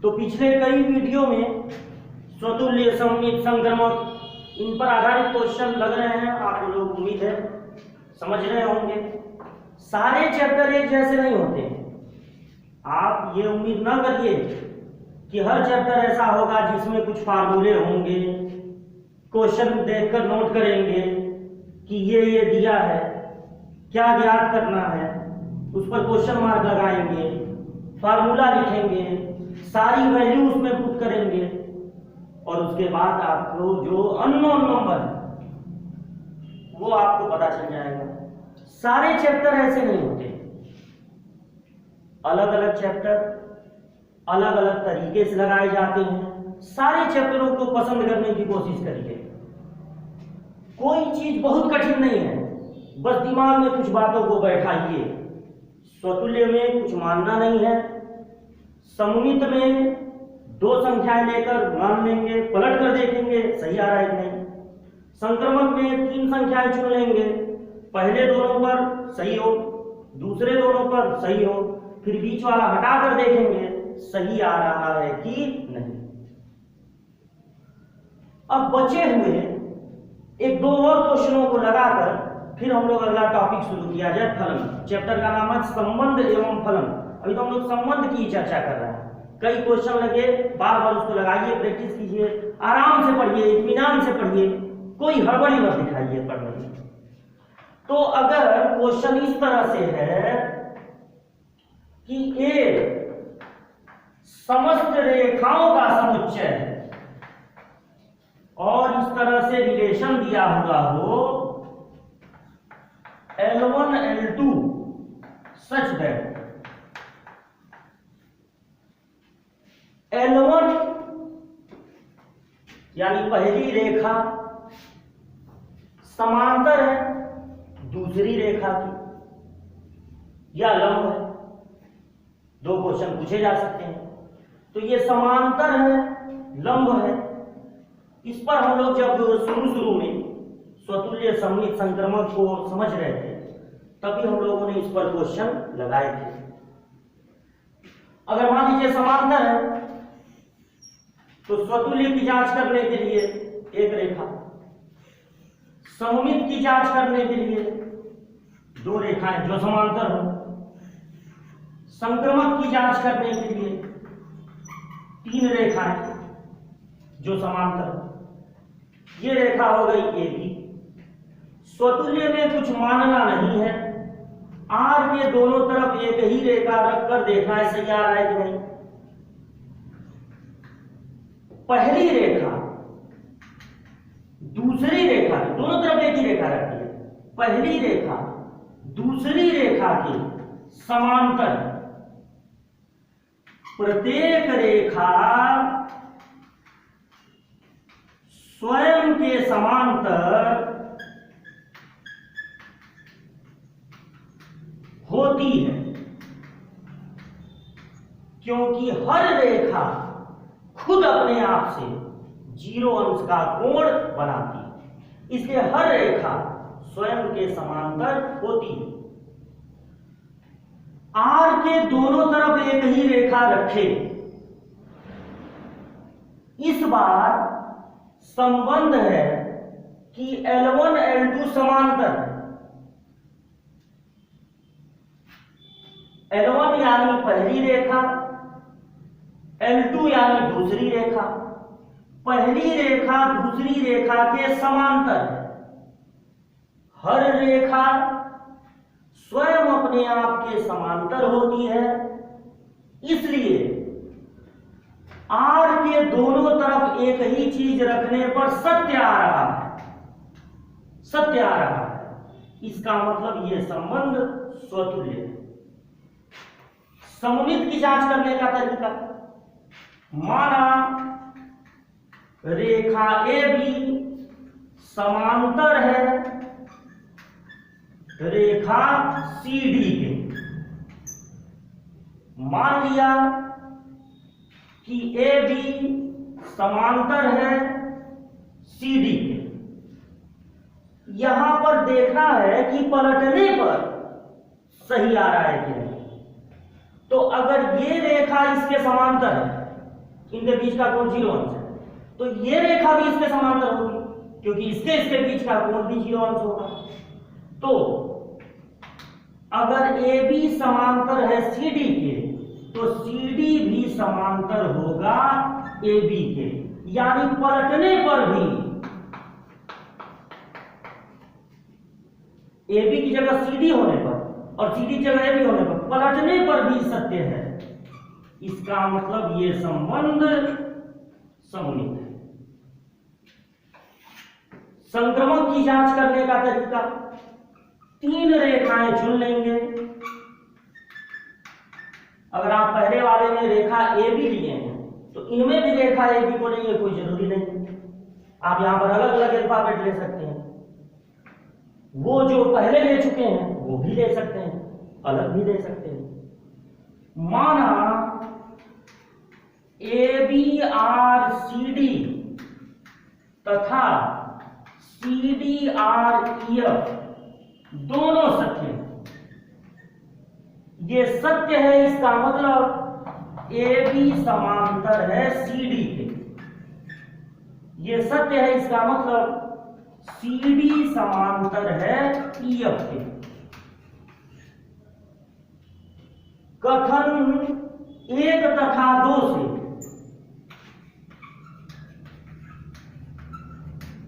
तो पिछले कई वीडियो में स्वतुल्य, सममित, संक्रामक इन पर आधारित क्वेश्चन लग रहे हैं। आप लोग उम्मीद है समझ रहे होंगे। सारे चैप्टर एक जैसे नहीं होते। आप ये उम्मीद ना करिए कि हर चैप्टर ऐसा होगा जिसमें कुछ फार्मूले होंगे, क्वेश्चन देखकर नोट करेंगे कि ये दिया है, क्या ज्ञात करना है, उस पर क्वेश्चन मार्क लगाएंगे, फार्मूला लिखेंगे, सारी वैल्यू उसमें पुट करेंगे और उसके बाद आपको जो अननोन नंबर वो आपको पता चल जाएगा। सारे चैप्टर ऐसे नहीं होते। अलग अलग चैप्टर अलग अलग तरीके से लगाए जाते हैं। सारे चैप्टरों को पसंद करने की कोशिश करिए। कोई चीज बहुत कठिन नहीं है, बस दिमाग में कुछ बातों को बैठाइए। स्वतुल्य में कुछ मानना नहीं है। सममित में दो संख्याएं लेकर मान लेंगे, पलट कर देखेंगे सही आ रहा है कि नहीं। संक्रामक में तीन संख्याएं चुन लेंगे, पहले दोनों पर सही हो, दूसरे दोनों पर सही हो, फिर बीच वाला हटा कर देखेंगे सही आ रहा है कि नहीं। अब बचे हुए एक दो और क्वेश्चनों को लगाकर फिर हम लोग अगला टॉपिक शुरू किया जाए, फलन। चैप्टर का नाम है संबंध एवं फलन। अभी तो हम लोग संबंध की चर्चा कर रहे हैं। कई क्वेश्चन लगे, बार बार उसको लगाइए, प्रैक्टिस कीजिए, आराम से पढ़िए, इत्मीनान से पढ़िए, कोई हड़बड़ी मत दिखाइए पढ़ने में। तो अगर क्वेश्चन इस तरह से है कि ए समस्त रेखाओं का समुच्चय है और इस तरह से रिलेशन दिया हुआ हो L1 L2 such that L1 यानी पहली रेखा समांतर है दूसरी रेखा की या लंब है। दो क्वेश्चन पूछे जा सकते हैं। तो ये समांतर है, लंब है। इस पर हम लोग जब शुरू में स्वतुल्य, सममित, संक्रामक को समझ रहे थे तभी हम लोगों ने इस पर क्वेश्चन लगाए थे। अगर मान लीजिए समांतर है तो स्वतुल्य की जांच करने के लिए एक रेखा, सममित की जांच करने के लिए दो रेखाएं जो समांतर हो, संक्रामक की जांच करने के लिए तीन रेखाएं जो समांतर हो। ये रेखा हो गई ए बी। स्वतुल्य में कुछ मानना नहीं है। आर के दोनों तरफ एक ही रेखा रखकर देखना है सही आ रहा है कि नहीं। पहली रेखा दूसरी रेखा, दोनों तरफ एक ही रेखा रखी है, पहली रेखा दूसरी रेखा के समांतर, प्रत्येक रेखा स्वयं के समांतर होती है, क्योंकि हर रेखा खुद अपने आप से 0 अंश का कोण बनाती है, इसलिए हर रेखा स्वयं के समांतर होती है। आर के दोनों तरफ एक ही रेखा रखे। इस बार संबंध है कि L1 L2 समांतर है। L1 यानी पहली रेखा, L2 यानी दूसरी रेखा। पहली रेखा दूसरी रेखा के समांतर है। हर रेखा स्वयं अपने आप के समांतर होती है, इसलिए आर के दोनों तरफ एक ही चीज रखने पर सत्य आ रहा है, सत्य आ रहा है। इसका मतलब यह संबंध स्वतुल्य है। सममित की जांच करने का तरीका, माना रेखा ए बी समांतर है रेखा सी डी के। मान लिया कि ए बी समांतर है सी डी के। यहां पर देखना है कि पलटने पर सही आ रहा है कि नहीं। तो अगर ये रेखा इसके समांतर है इनके बीच का कोण 0 अंश है, तो ये रेखा भी इसके समांतर होगी क्योंकि इसके बीच का कोण भी 0 अंश होगा। तो अगर AB समांतर है CD के तो CD भी समांतर होगा AB के, यानी पलटने पर भी AB की जगह CD होने पर और CD की जगह AB होने पर पलटने पर भी सत्य है। इसका मतलब ये संबंध सममित है। संक्रमण की जांच करने का तरीका, 3 रेखाएं चुन लेंगे। अगर आप पहले वाले में रेखा AB लिए हैं तो इनमें भी रेखा AB को नहीं है, कोई जरूरी नहीं। आप यहां पर अलग अलग अल्फाबेट ले सकते हैं, वो जो पहले ले चुके हैं वो भी ले सकते हैं, अलग भी ले सकते हैं। माना ABRCD तथा CDREF दोनों सत्य हैं। ये सत्य है, इसका मतलब AB समांतर है CD के। ये सत्य है, इसका मतलब CD समांतर है EF के। कथन 1 तथा 2 से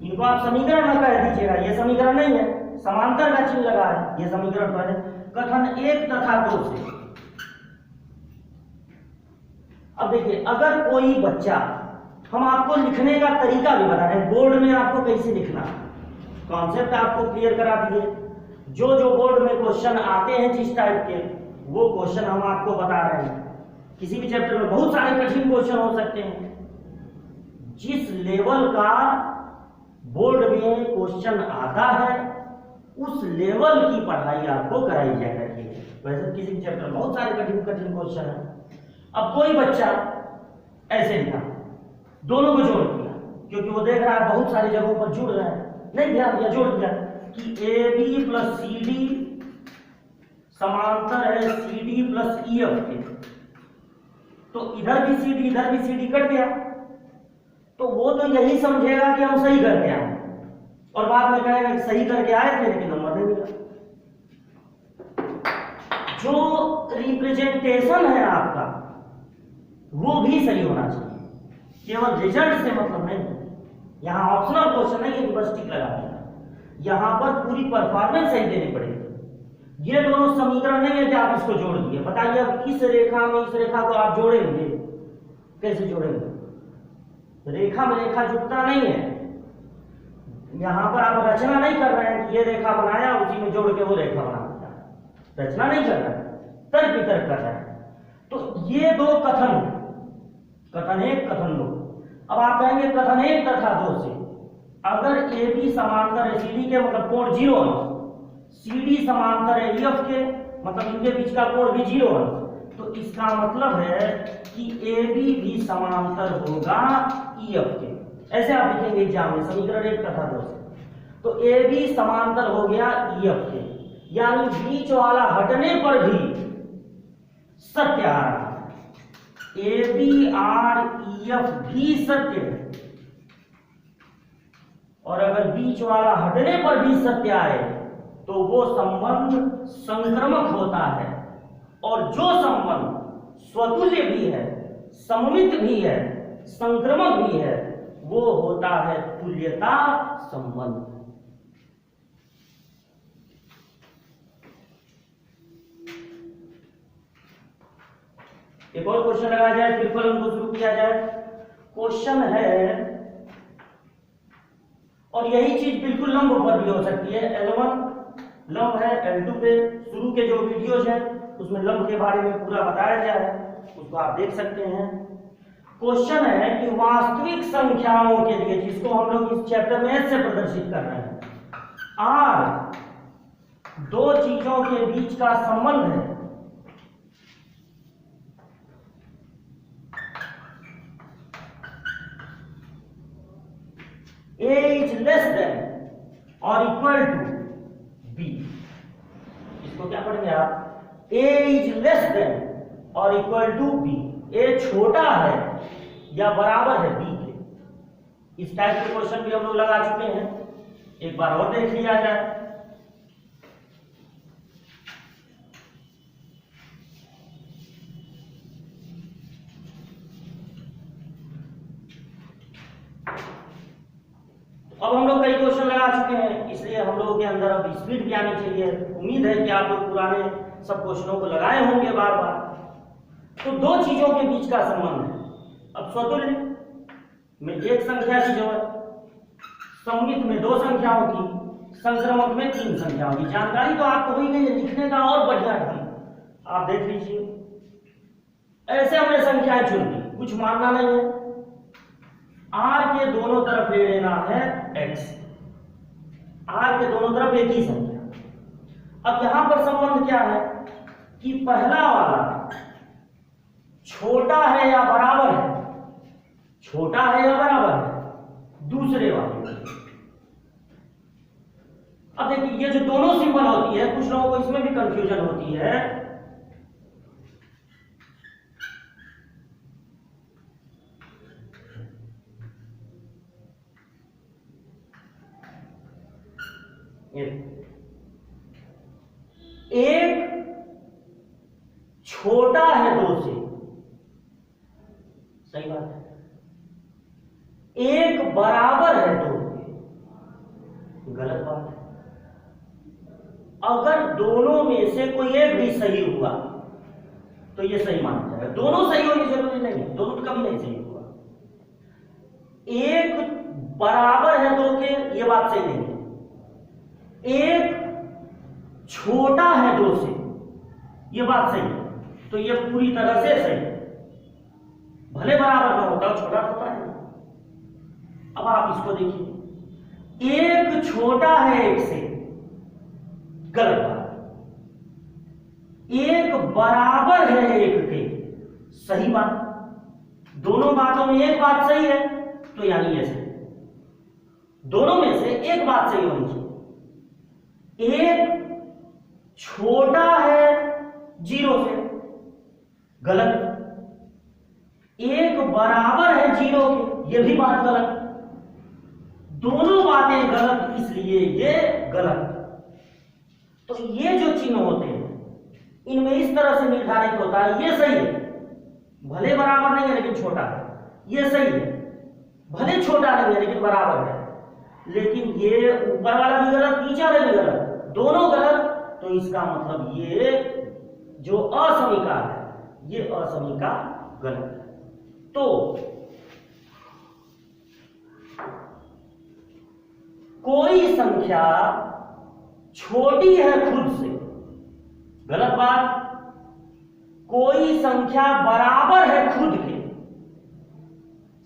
इनको आप समीकरण न कह दीजिएगा, ये समीकरण नहीं है, समांतर का चिन्ह लगा है, ये समीकरण पहले। कथन 1 तथा 2 से अब देखिए, अगर कोई बच्चा, हम आपको लिखने का तरीका भी बता रहे हैं, बोर्ड में आपको कैसे लिखना, कॉन्सेप्ट आपको क्लियर करा दिए। जो जो बोर्ड में क्वेश्चन आते हैं जिस टाइप के, वो क्वेश्चन हम आपको बता रहे हैं। किसी भी चैप्टर में बहुत सारे कठिन क्वेश्चन हो सकते हैं। जिस लेवल का बोर्ड में क्वेश्चन आता है उस लेवल की पढ़ाई आपको कराई जाया करती है। वैसे किसी भी चैप्टर में बहुत सारे कठिन क्वेश्चन है। अब कोई बच्चा ऐसे लिखा, दोनों को जोड़ दिया, क्योंकि वो देख रहा है बहुत सारी जगहों पर जुड़ रहे हैं, नहीं ध्यान दिया, जोड़ दिया कि AB प्लस CD समांतर है CD प्लस EF के। तो इधर भी CD इधर भी CD कट गया, तो वो तो यही समझेगा कि हम सही करके आए और बाद में कहेगा कि सही करके आए थे लेकिन नंबर नहीं मिला। जो रिप्रेजेंटेशन है आपका वो भी सही होना चाहिए, केवल रिजल्ट से मतलब नहीं। यहां ऑप्शनल क्वेश्चन नहीं है, बस टिक लगा दिया। यहां पर पूरी परफॉर्मेंस सही देनी पड़ेगी। ये दोनों समीकरण नहीं है कि आप इसको जोड़ दिए। बताइए अब इस रेखा में इस रेखा को आप जोड़ेंगे, कैसे जोड़ेंगे? रेखा में रेखा जुड़ता नहीं है। यहां पर आप रचना नहीं कर रहे हैं कि ये रेखा बनाया उसी में जोड़ के वो रेखा बना दिया, रचना नहीं कर रहे हैं, तर्क वितर्क कर रहे हैं। तो ये दो कथन, कथन 1 कथन 2। अब आप कहेंगे कथन 1 तथा 2 से अगर AB समांतर है CD के, मतलब कोण 0 अंश, CD समांतर है EF के, मतलब इनके बीच का कोण भी 0 अंश, तो इसका मतलब है कि AB भी समांतर होगा EF के। ऐसे आप लिखेंगे एग्जाम में समीकरण 1 तथा 2 से। तो AB समांतर हो गया EF के, यानी बीच वाला हटने पर भी सत्य आ रहा है। AB और EF भी सत्य है, और अगर बीच वाला हटने पर भी सत्य आए तो वो संबंध संक्रामक होता है। और जो संबंध स्वतुल्य भी है, सममित भी है, संक्रामक भी है, वो होता है तुल्यता संबंध। एक और क्वेश्चन लगाया जाए, फिर पर उनको शुरू किया जाए। क्वेश्चन है, और यही चीज बिल्कुल लंब पर भी हो सकती है। L1 लंब है, L2 पे शुरू के जो वीडियोज हैं उसमें लंब के बारे में पूरा बताया गया है, उसको आप देख सकते हैं। क्वेश्चन है कि वास्तविक संख्याओं के लिए, जिसको हम लोग इस चैप्टर में ऐसे प्रदर्शित कर रहे हैं, R दो चीजों के बीच का संबंध है। A is less than or equal to B। इसको क्या पढ़ेंगे आप? A is less than or equal to B। A छोटा है या बराबर है बी के। इस टाइप के क्वेश्चन भी हम लोग लगा चुके हैं, एक बार और देख लिया जाए। अब हम लोग कई क्वेश्चन लगा चुके हैं, इसलिए हम लोगों के अंदर अब स्पीड भी आनी चाहिए। उम्मीद है कि आप लोग पुराने सब क्वेश्चनों को लगाए होंगे बार बार। तो दो चीजों के बीच का संबंध है। अब स्वतुल्य में एक संख्या की जरूरत, सममित में दो संख्याओं की, संक्रमक में तीन संख्याओं की। जानकारी तो आपको हुई गई है, लिखने का और बढ़िया ढंग आप देख लीजिए। ऐसे हमने संख्याएं चुन ली, कुछ मानना नहीं है। r के दोनों तरफ ले लेना है x, r के दोनों तरफ एक ही संख्या। अब यहां पर संबंध क्या है कि पहला वाला छोटा है या बराबर है, छोटा है या बराबर है दूसरे वाले। अब देखिए ये जो दोनों सिंबल होती है, कुछ लोगों को इसमें भी कंफ्यूजन होती है। एक छोटा है दो से, सही बात है। एक बराबर है दो से, गलत बात है। अगर दोनों में से कोई एक भी सही हुआ तो ये सही माना जाएगा। दोनों सही होने की जरूरी नहीं है, दोनों कभी नहीं सही हुआ। एक बराबर है दो के, ये बात सही नहीं है। एक छोटा है दो से, यह बात सही है। तो यह पूरी तरह से सही है। भले बराबर का होता है, छोटा होता है। अब आप इसको देखिए, एक छोटा है एक से, गलत बात। एक बराबर है एक के, सही बात। दोनों बातों में एक बात सही है, तो यानी ये सही। दोनों में से एक बात सही होनी चाहिए। एक छोटा है जीरो से, गलत। एक बराबर है जीरो के, यह भी बात गलत। दोनों बातें गलत, इसलिए ये गलत। तो ये जो चिन्ह होते हैं इनमें इस तरह से निर्धारित होता है, ये सही है, भले बराबर नहीं है लेकिन छोटा है, ये सही है, भले छोटा नहीं है लेकिन बराबर है। लेकिन ये ऊपर वाला भी गलत, नीचे वाला भी गलत, दोनों गलत। तो इसका मतलब ये जो असमीकार है, ये असमीकार गलत है। तो कोई संख्या छोटी है खुद से, गलत बात। कोई संख्या बराबर है खुद के,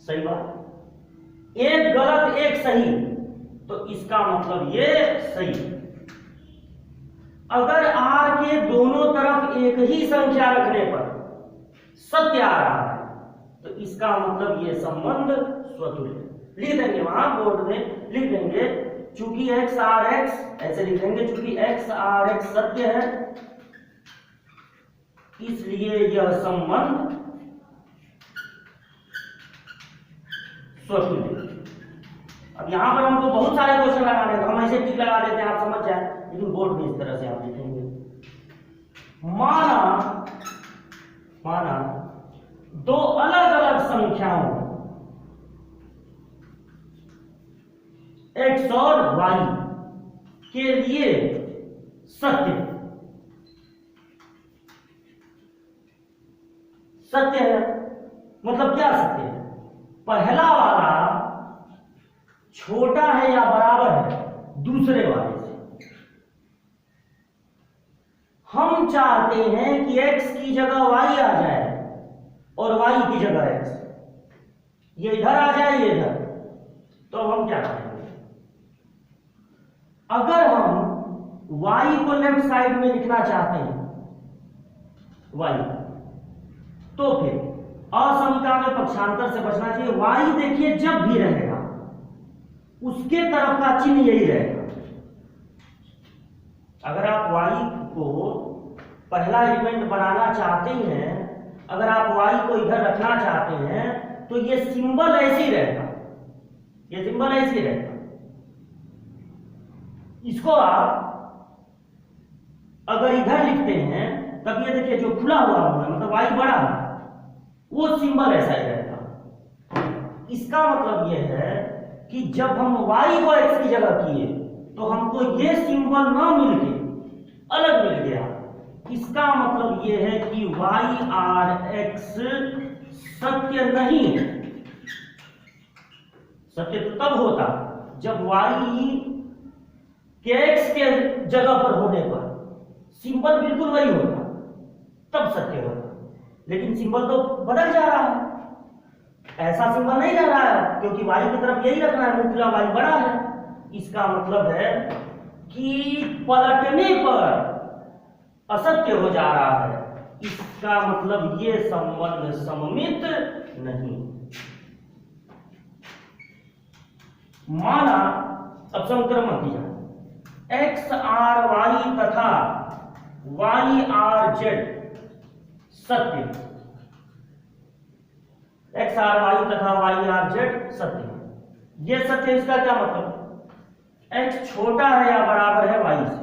सही बात। एक गलत एक सही, तो इसका मतलब ये सही। अगर r के दोनों तरफ एक ही संख्या रखने पर सत्य आ रहा है, तो इसका मतलब ये संबंध स्वतुल्य। लिख देंगे वहां बोर्ड में, लिख देंगे चूंकि x r x, ऐसे लिख देंगे चूंकि x r x सत्य है, इसलिए यह संबंध स्वतुल्य। अब यहां पर हमको बहुत सारे क्वेश्चन लगाने हैं, तो हम ऐसे टिक लगा देते हैं, आप समझ जाए। लेकिन बोर्ड में इस तरह से आप लिखेंगे, माना दो अलग अलग संख्याओं x और y के लिए सत्य है। मतलब क्या सत्य है? पहला वाला छोटा है या बराबर है दूसरे वाले से। हम चाहते हैं कि x की जगह y आ जाए और y की जगह x, ये इधर आ जाए ये इधर। तो हम क्या करेंगे? अगर हम y को लेफ्ट साइड में लिखना चाहते हैं y, तो फिर असमीका में पक्षांतर से बचना चाहिए। y देखिए जब भी रहेगा उसके तरफ का चिन्ह यही रहेगा। अगर आप y को पहला एलिमेंट बनाना चाहते हैं, अगर आप y को इधर रखना चाहते हैं, तो ये सिंबल ऐसे ही रहता, ये सिंबल ऐसे ही रहता। इसको आप अगर इधर लिखते हैं तब ये देखिए जो खुला हुआ है मतलब y बड़ा है, वो सिंबल ऐसा ही रहता। इसका मतलब ये है कि जब हम y को x की जगह किए तो हमको ये सिंबल ना मिलके अलग मिल गया। इसका मतलब ये है कि y r x सत्य नहीं है। सत्य तो तब होता जब y के x के जगह पर होने पर सिंबल बिल्कुल वही होता, तब सत्य होता। लेकिन सिंबल तो बदल जा रहा है, ऐसा सिंबल नहीं रह रहा है, क्योंकि y की तरफ यही रखना है, मुख्य y बड़ा है। इसका मतलब है कि पलटने पर असत्य हो जा रहा है। इसका मतलब ये संबंध सममित नहीं। माना अब संक्रमण किया, एक्स आर वाई तथा वाई आर जेड सत्य, एक्स आर वाई तथा वाई आर जेड सत्य। ये सत्य, इसका क्या मतलब, एक्स छोटा है या बराबर है वाई से।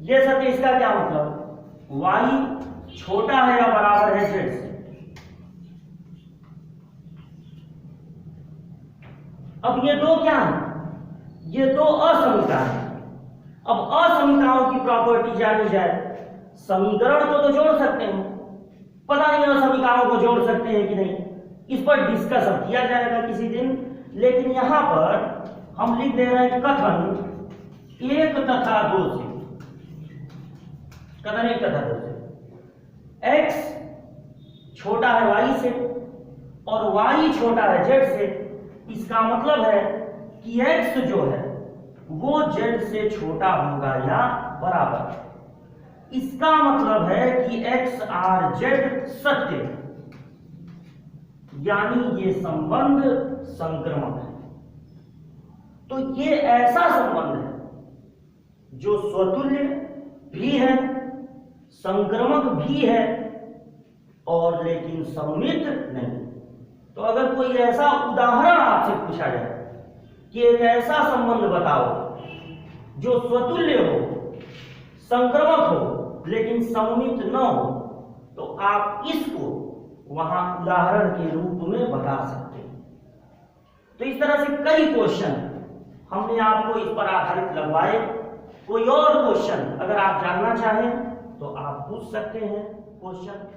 ये सत्य, इसका क्या मतलब, वाई छोटा है या बराबर है जेड से। अब ये दो क्या है, ये दो असमीता है। अब असमीताओं की प्रॉपर्टी जानी जाए, समीकरण तो जोड़ सकते हैं, पता नहीं असमीताओं को जोड़ सकते हैं कि नहीं, इस पर डिस्कस किया जाएगा किसी दिन। लेकिन यहां पर हम लिख दे रहे हैं कथन एक तथा दो से, कथन एक तथा दो से x छोटा है y से और y छोटा है z से। इसका मतलब है कि x जो है वो z से छोटा होगा या बराबर। इसका मतलब है कि x r z सत्य, यानी ये संबंध संक्रमक है। तो ये ऐसा संबंध है जो स्वतुल्य भी है, संक्रमक भी है और लेकिन सममित नहीं। तो अगर कोई ऐसा उदाहरण आपसे पूछा जाए कि एक ऐसा संबंध बताओ जो स्वतुल्य हो, संक्रमक हो लेकिन सममित न हो, तो आप इसको वहां उदाहरण के रूप में बता सकते हैं। तो इस तरह से कई क्वेश्चन हमने आपको इस पर आधारित लगवाए। कोई और क्वेश्चन अगर आप जानना चाहें तो आप पूछ सकते हैं क्वेश्चन।